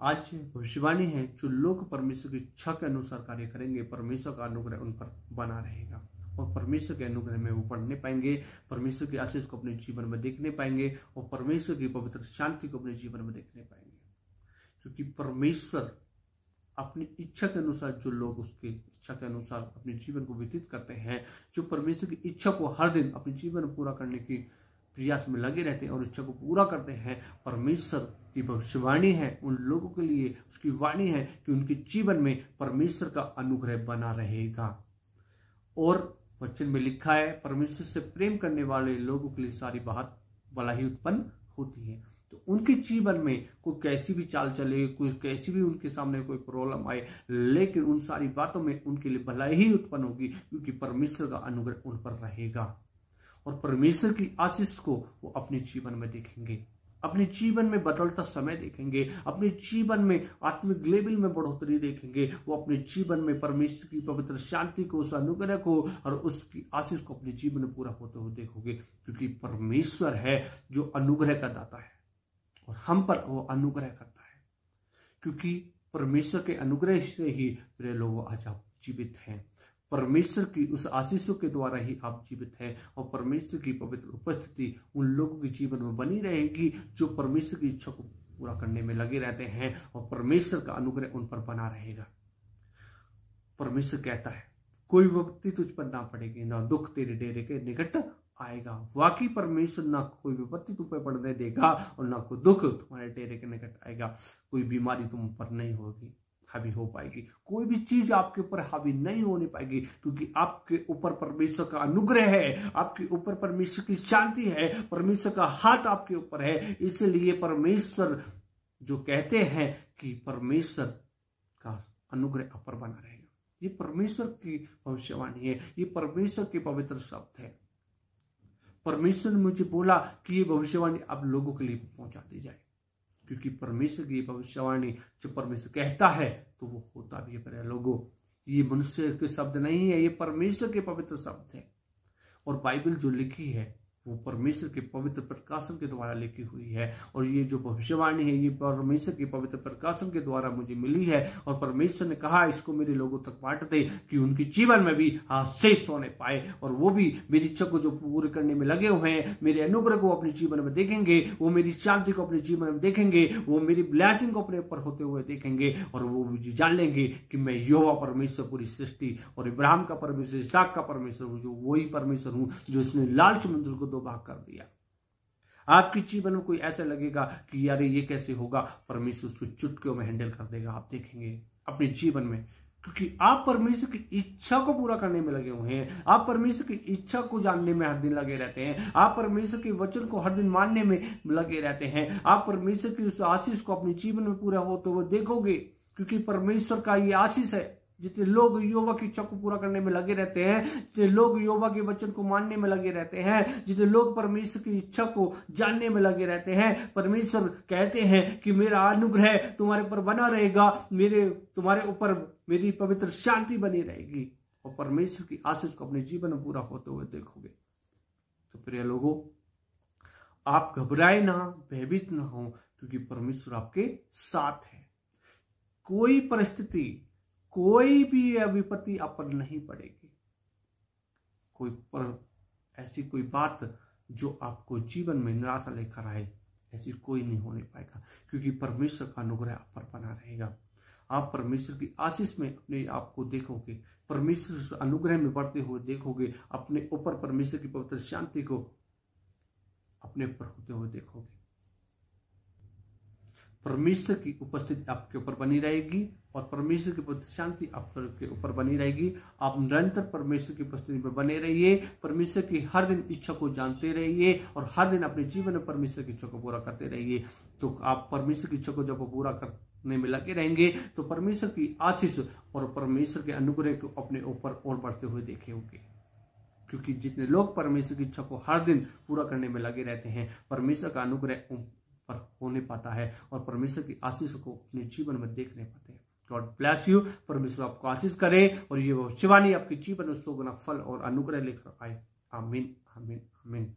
आज भविष्यवाणी है, जो लोग परमेश्वर की इच्छा के अनुसार कार्य करेंगे, परमेश्वर का अनुग्रह उन पर बना रहेगा और परमेश्वर के अनुग्रह में वो पढ़ने पाएंगे, परमेश्वर की आशीष को अपने जीवन में देखने पाएंगे और परमेश्वर की पवित्र शांति को अपने जीवन में देखने पाएंगे। क्योंकि परमेश्वर अपनी इच्छा के अनुसार, जो लोग उसकी इच्छा के अनुसार अपने जीवन को व्यतीत करते हैं, जो परमेश्वर की इच्छा को हर दिन अपने जीवन में पूरा करने की प्रयास में लगे रहते हैं और इच्छा को पूरा करते हैं, परमेश्वर की भविष्यवाणी है उन लोगों के लिए, उसकी वाणी है कि उनके जीवन में परमेश्वर का अनुग्रह बना रहेगा। और वचन में लिखा है, परमेश्वर से प्रेम करने वाले लोगों के लिए सारी बात भलाई उत्पन्न होती है। तो उनके जीवन में कोई कैसी भी चाल चले, कोई कैसी भी उनके सामने कोई प्रॉब्लम आए, लेकिन उन सारी बातों में उनके लिए भलाई ही उत्पन्न होगी, क्योंकि परमेश्वर का अनुग्रह उन पर रहेगा और परमेश्वर की आशीष को वो अपने जीवन में देखेंगे, अपने जीवन में बदलता समय देखेंगे, अपने जीवन में आत्मिक लेवल में बढ़ोतरी देखेंगे। वो अपने जीवन में परमेश्वर की पवित्र शांति को, उस अनुग्रह को और उसकी आशीष को अपने जीवन में पूरा होते हुए देखोगे, क्योंकि परमेश्वर है जो अनुग्रह का दाता है और हम पर वो अनुग्रह करता है। क्योंकि परमेश्वर के अनुग्रह से ही प्रिय लोगों आज आप जीवित हैं, परमेश्वर की उस आशीषों के द्वारा ही आप जीवित हैं और परमेश्वर की पवित्र उपस्थिति उन लोगों के जीवन में बनी रहेगी जो परमेश्वर की इच्छा को पूरा करने में लगे रहते हैं और परमेश्वर का अनुग्रह उन पर बना रहेगा। परमेश्वर कहता है, कोई विपत्ति तुझ पर ना पड़ेगी, ना दुख तेरे डेरे के निकट आएगा। वाकई परमेश्वर ना कोई विपत्ति तुम पर पड़ने देगा और ना कोई दुख तुम्हारे डेरे के निकट आएगा। कोई बीमारी तुम पर नहीं होगी, हावी हो पाएगी, कोई भी चीज आपके ऊपर हावी नहीं होने पाएगी, क्योंकि आपके ऊपर परमेश्वर का अनुग्रह है, आपके ऊपर परमेश्वर की शांति है, परमेश्वर का हाथ आपके ऊपर है। इसलिए परमेश्वर जो कहते हैं कि परमेश्वर का अनुग्रह आप पर बना रहेगा, ये परमेश्वर की भविष्यवाणी है, ये परमेश्वर के पवित्र शब्द है। परमेश्वर ने मुझे बोला कि ये भविष्यवाणी आप लोगों के लिए पहुंचा दी जाए, क्योंकि परमेश्वर की भविष्यवाणी जो परमेश्वर कहता है तो वो होता भी है। प्रिय लोगों, ये मनुष्य के शब्द नहीं है, ये परमेश्वर के पवित्र शब्द है और बाइबल जो लिखी है वो परमेश्वर के पवित्र प्रकाशन के द्वारा लिखी हुई है और ये जो भविष्यवाणी है ये परमेश्वर के पवित्र प्रकाशन के द्वारा मुझे मिली है और परमेश्वर ने कहा इसको मेरे लोगों तक बांट दे कि उनके जीवन में भी आशीष होने पाए और वो भी मेरी इच्छा को जो पूरे करने में लगे हुए हैं, मेरे अनुग्रह को अपने जीवन में देखेंगे, वो मेरी शांति को अपने जीवन में देखेंगे, वो मेरी ब्लेसिंग को अपने ऊपर होते हुए देखेंगे और वो जान लेंगे कि मैं यहोवा परमेश्वर पूरी सृष्टि और इब्राहिम का परमेश्वर, इसहाक का परमेश्वर हूं, जो वही परमेश्वर हूं जो इसने लाल समुद्र को 2 भाग कर दिया। आपके जीवन में कोई ऐसा लगेगा कि यार ये कैसे होगा, परमेश्वर उसको चुटकियों में हैंडल कर देगा। आप देखेंगे अपने जीवन में, क्योंकि आप परमेश्वर की इच्छा को पूरा करने में लगे हुए हैं, आप परमेश्वर की इच्छा को जानने में हर दिन लगे रहते हैं, आप परमेश्वर के वचन को हर दिन मानने में लगे रहते हैं, आप परमेश्वर की उस आशीष को अपने जीवन में पूरा होते हुए देखोगे, क्योंकि परमेश्वर का ये आशीष है। जितने लोग यहोवा की इच्छा को पूरा करने में लगे रहते हैं, जितने लोग यहोवा के वचन को मानने में लगे रहते हैं, जितने लोग परमेश्वर की इच्छा को जानने में लगे रहते हैं, परमेश्वर कहते हैं कि मेरा अनुग्रह तुम्हारे ऊपर बना रहेगा, तुम्हारे ऊपर मेरी पवित्र शांति बनी रहेगी और परमेश्वर की आशीष को अपने जीवन में पूरा होते हुए देखोगे। तो प्रिय लोगों, आप घबराए ना, भयभीत ना हो, क्योंकि परमेश्वर आपके साथ है। कोई परिस्थिति, कोई भी विपत्ति आप पर नहीं पड़ेगी, ऐसी कोई बात जो आपको जीवन में निराशा लेकर आए, ऐसी कोई नहीं होने पाएगा, क्योंकि परमेश्वर का अनुग्रह आप पर बना रहेगा। आप परमेश्वर की आशीष में अपने आप को देखोगे, परमेश्वर अनुग्रह में बढ़ते हुए देखोगे, अपने ऊपर परमेश्वर की पवित्र शांति को अपने ऊपर होते हुए देखोगे। परमेश्वर की उपस्थिति आपके ऊपर बनी रहेगी और परमेश्वर की पवित्र शांति आपके ऊपर बनी रहेगी। आप निरंतर परमेश्वर की उपस्थिति में बने रहिए, परमेश्वर की हर दिन इच्छा को जानते रहिए और हर दिन अपने जीवन में परमेश्वर की इच्छा को पूरा करते रहिए। तो आप परमेश्वर की इच्छा को जब पूरा करने में लगे रहेंगे तो परमेश्वर की आशीष और परमेश्वर के अनुग्रह को अपने ऊपर और बढ़ते हुए देखे होंगे। क्योंकि जितने लोग परमेश्वर की इच्छा को हर दिन पूरा करने में लगे रहते हैं, परमेश्वर का अनुग्रह पर होने पाता है और परमेश्वर की आशीष को अपने जीवन में देखने पाते हैं। God bless you. परमेश्वर आपको आशीष करे और ये भविष्यवाणी आपके जीवन में 100 गुना फल और अनुग्रह लेकर आए। आमीन, आमीन, आमीन।